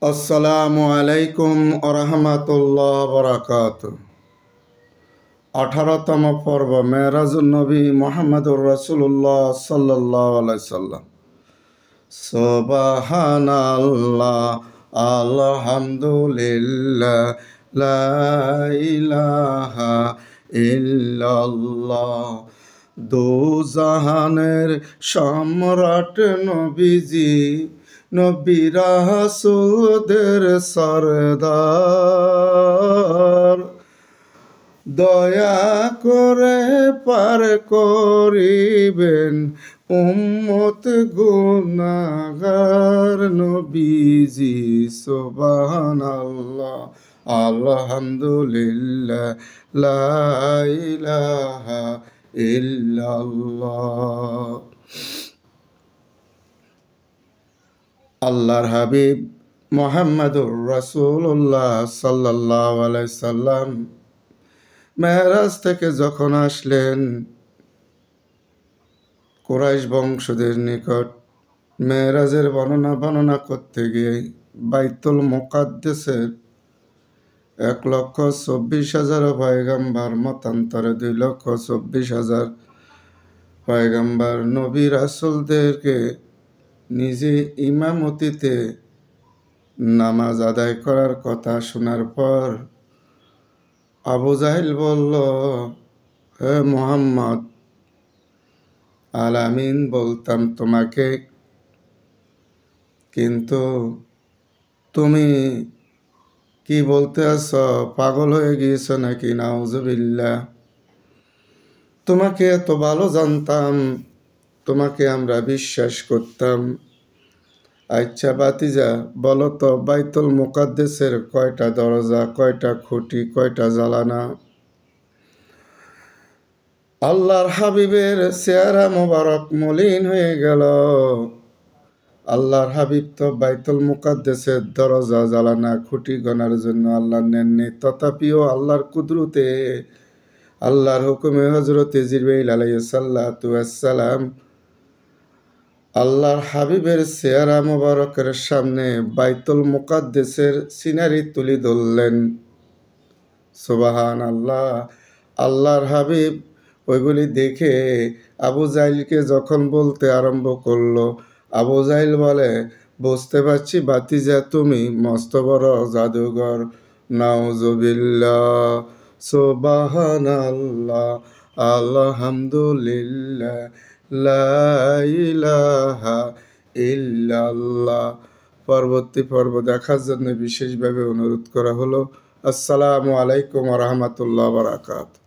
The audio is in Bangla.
আসসালামু আলাইকুম আরহামাতুল্লাহ বারাকাত। 18তম পর্ব মেরাজুন নবী মুহাম্মদুর রাসূলুল্লাহ সাল্লাল্লাহু আলাইহি সাল্লাম। সুবহানাল্লাহ, আলহামদুলিল্লাহ, লা ইলাহা ইল্লাল্লাহ। দু জাহানের সম্রাট নবীজি, নবী রাসূলদের সরদার, দয়া করে পার করিবেন উম্মত গুনাহগার নবীজি। সুবহানাল্লাহ, আলহামদুলিল্লাহ, লা ইলাহা ইল্লাল্লাহ। আল্লাহর হাবিব মুহাম্মদুর রাসূলুল্লাহ সাল্লাল্লাহু আলাইহি সাল্লাম মেরাজ থেকে যখন আসলেন, কুরাইশ বংশদের নিকট মেরাজের বর্ণনা করতে গিয়ে বাইতুল মুকাদ্দাসের 1,24,000 পয়গম্বর, মতান্তরে 2,24,000 পয়গম্বর নবী রাসূলদেরকে নিজে ইমামতিতে নামাজ আদায় করার কথা শোনার পর আবু জাহেল বলল, হে মুহাম্মদ, আলামিন বলতাম তোমাকে, কিন্তু তুমি কি বলতে আছ? পাগল হয়ে গিয়েছ নাকি? নাউজুবিল্লাহ। তোমাকে এত ভালো জানতাম, তোমাকে আমরা বিশ্বাস করতাম। আচ্ছা বাতিজা, বলো তো বাইতুল মুকাদ্দাসের কয়টা দরজা, কয়টা খুঁটি, কয়টা জালানা? আল্লাহর হাবিবের চেহারা মোবারক মলিন হয়ে গেল। আল্লাহর হাবিব তো বাইতুল মুকাদ্দাসের দরজা, জালানা, খুঁটি গণার জন্য আল্লাহ নেননি, তথাপিও আল্লাহর কুদরতে, আল্লাহর হুকুমে হযরতে জিবরাইল আলাইহিস সালাতু ওয়াস সালাম আল্লাহর হাবিবের চেহারা মোবারকের সামনে বাইতুল মুকাদ্দাসের সিনারি তুলি ধরলেন। সুবহানাল্লাহ। আল্লাহর হাবিব ওইগুলি দেখে আবু জাহেলকে যখন বলতে আরম্ভ করলো, আবু জাহেল বলে, বুঝতে পারছি বাতিজা তুমি মস্ত বড় জাদুঘর। নাউজুবিল্লাহ। সুবহানাল্লাহ, আলহামদুলিল্লাহ, লা ইলাহা ইল্লাল্লাহ। পরবর্তী পর্ব দেখার জন্য বিশেষভাবে অনুরোধ করা হলো। আসসালামু আলাইকুম ওয়া রাহমাতুল্লাহি ওয়া বারাকাতুহু।